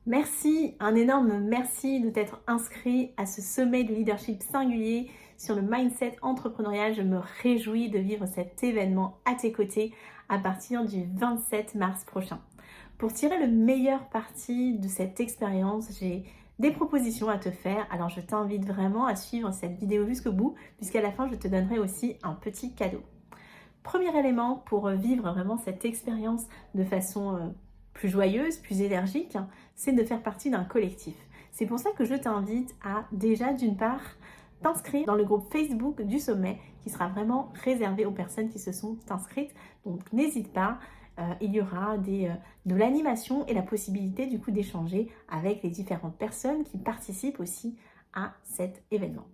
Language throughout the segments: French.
Merci, un énorme merci de t'être inscrit à ce sommet de leadership singulier sur le mindset entrepreneurial. Je me réjouis de vivre cet événement à tes côtés à partir du 27 mars prochain. Pour tirer le meilleur parti de cette expérience, j'ai des propositions à te faire. Alors je t'invite vraiment à suivre cette vidéo jusqu'au bout, puisqu'à la fin je te donnerai aussi un petit cadeau. Premier élément pour vivre vraiment cette expérience de façon plus joyeuse, plus énergique, c'est de faire partie d'un collectif. C'est pour ça que je t'invite à déjà d'une part t'inscrire dans le groupe Facebook du sommet qui sera vraiment réservé aux personnes qui se sont inscrites. Donc n'hésite pas, il y aura de l'animation et la possibilité du coup d'échanger avec les différentes personnes qui participent aussi à cet événement.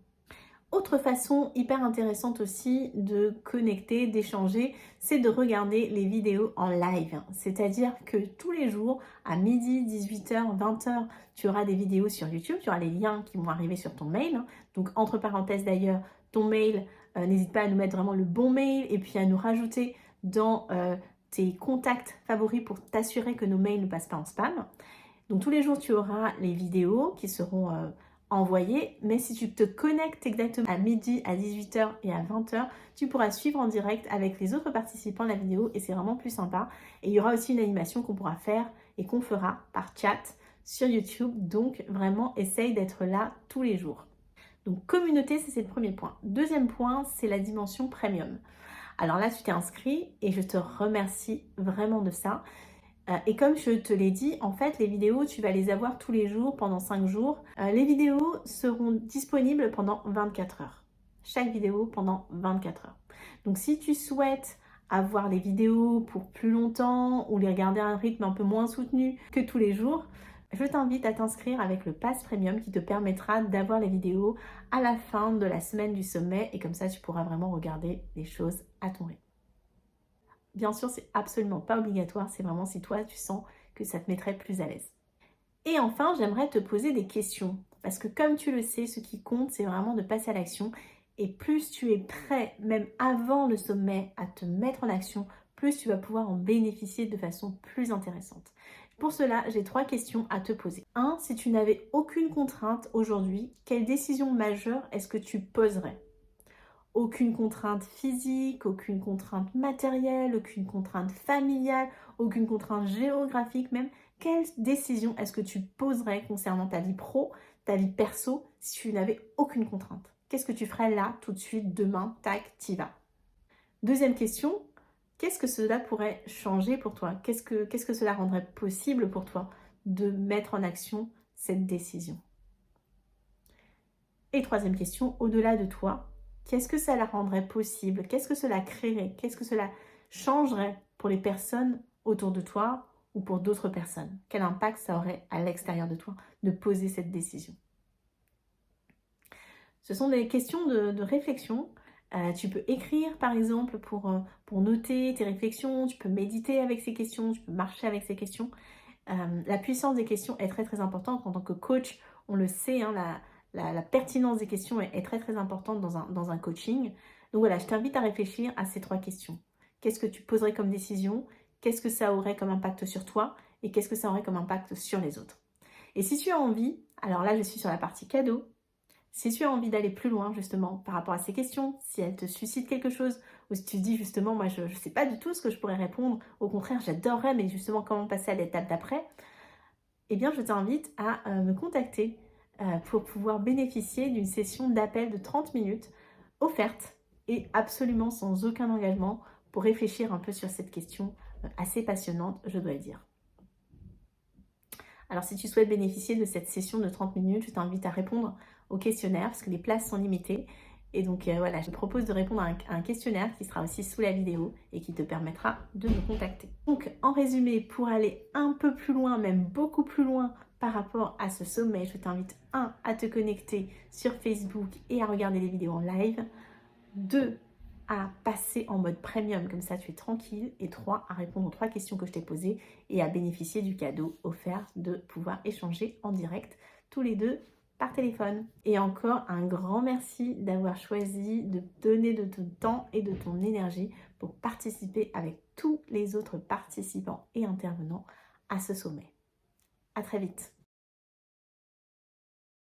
Autre façon hyper intéressante aussi de connecter, d'échanger, c'est de regarder les vidéos en live. C'est-à-dire que tous les jours, à midi, 18h, 20h, tu auras des vidéos sur YouTube, tu auras les liens qui vont arriver sur ton mail. Donc entre parenthèses d'ailleurs, ton mail, n'hésite pas à nous mettre vraiment le bon mail et puis à nous rajouter dans tes contacts favoris pour t'assurer que nos mails ne passent pas en spam. Donc tous les jours, tu auras les vidéos qui seront envoyées, mais si tu te connectes exactement à midi, à 18h et à 20h, tu pourras suivre en direct avec les autres participants de la vidéo et c'est vraiment plus sympa. Et il y aura aussi une animation qu'on pourra faire et qu'on fera par chat sur YouTube. Donc vraiment, essaye d'être là tous les jours. Donc communauté, c'est le premier point. Deuxième point, c'est la dimension premium. Alors là, tu t'es inscrit et je te remercie vraiment de ça. Et comme je te l'ai dit, en fait, les vidéos, tu vas les avoir tous les jours pendant 5 jours. Les vidéos seront disponibles pendant 24 heures. Chaque vidéo pendant 24 heures. Donc si tu souhaites avoir les vidéos pour plus longtemps ou les regarder à un rythme un peu moins soutenu que tous les jours, je t'invite à t'inscrire avec le Pass Premium qui te permettra d'avoir les vidéos à la fin de la semaine du sommet et comme ça, tu pourras vraiment regarder les choses à ton rythme. Bien sûr, c'est absolument pas obligatoire, c'est vraiment si toi tu sens que ça te mettrait plus à l'aise. Et enfin, j'aimerais te poser des questions parce que comme tu le sais, ce qui compte, c'est vraiment de passer à l'action et plus tu es prêt, même avant le sommet, à te mettre en action, plus tu vas pouvoir en bénéficier de façon plus intéressante. Pour cela, j'ai 3 questions à te poser. 1. Si tu n'avais aucune contrainte aujourd'hui, quelle décision majeure est-ce que tu poserais ? Aucune contrainte physique, aucune contrainte matérielle, aucune contrainte familiale, aucune contrainte géographique même. Quelle décision est-ce que tu poserais concernant ta vie pro, ta vie perso, si tu n'avais aucune contrainte? Qu'est-ce que tu ferais là, tout de suite, demain, tac, t'y vas? Deuxième question, qu'est-ce que cela pourrait changer pour toi? Qu'est-ce que cela rendrait possible pour toi de mettre en action cette décision? Et troisième question, au-delà de toi, qu'est-ce que ça la rendrait possible? Qu'est-ce que cela créerait? Qu'est-ce que cela changerait pour les personnes autour de toi ou pour d'autres personnes? Quel impact ça aurait à l'extérieur de toi de poser cette décision? Ce sont des questions de réflexion. Tu peux écrire par exemple pour noter tes réflexions, tu peux méditer avec ces questions, tu peux marcher avec ces questions. La puissance des questions est très très importante. En tant que coach, on le sait, hein, la pertinence des questions est très très importante dans un coaching. Donc voilà, je t'invite à réfléchir à ces 3 questions. Qu'est-ce que tu poserais comme décision? Qu'est-ce que ça aurait comme impact sur toi? Et qu'est-ce que ça aurait comme impact sur les autres? Et si tu as envie, alors là je suis sur la partie cadeau, si tu as envie d'aller plus loin justement par rapport à ces questions, si elles te suscitent quelque chose, ou si tu dis justement moi je ne sais pas du tout ce que je pourrais répondre, au contraire j'adorerais mais justement comment passer à l'étape d'après, eh bien je t'invite à me contacter pour pouvoir bénéficier d'une session d'appel de 30 minutes offerte et absolument sans aucun engagement pour réfléchir un peu sur cette question assez passionnante, je dois le dire. Alors si tu souhaites bénéficier de cette session de 30 minutes, je t'invite à répondre au questionnaire parce que les places sont limitées. Et donc voilà, je te propose de répondre à un questionnaire qui sera aussi sous la vidéo et qui te permettra de me contacter. Donc en résumé, pour aller un peu plus loin, même beaucoup plus loin par rapport à ce sommet, je t'invite 1. À te connecter sur Facebook et à regarder les vidéos en live. 2. À passer en mode premium, comme ça tu es tranquille. Et 3. À répondre aux 3 questions que je t'ai posées et à bénéficier du cadeau offert de pouvoir échanger en direct tous les deux par téléphone. Et encore un grand merci d'avoir choisi de donner de ton temps et de ton énergie pour participer avec tous les autres participants et intervenants à ce sommet. À très vite.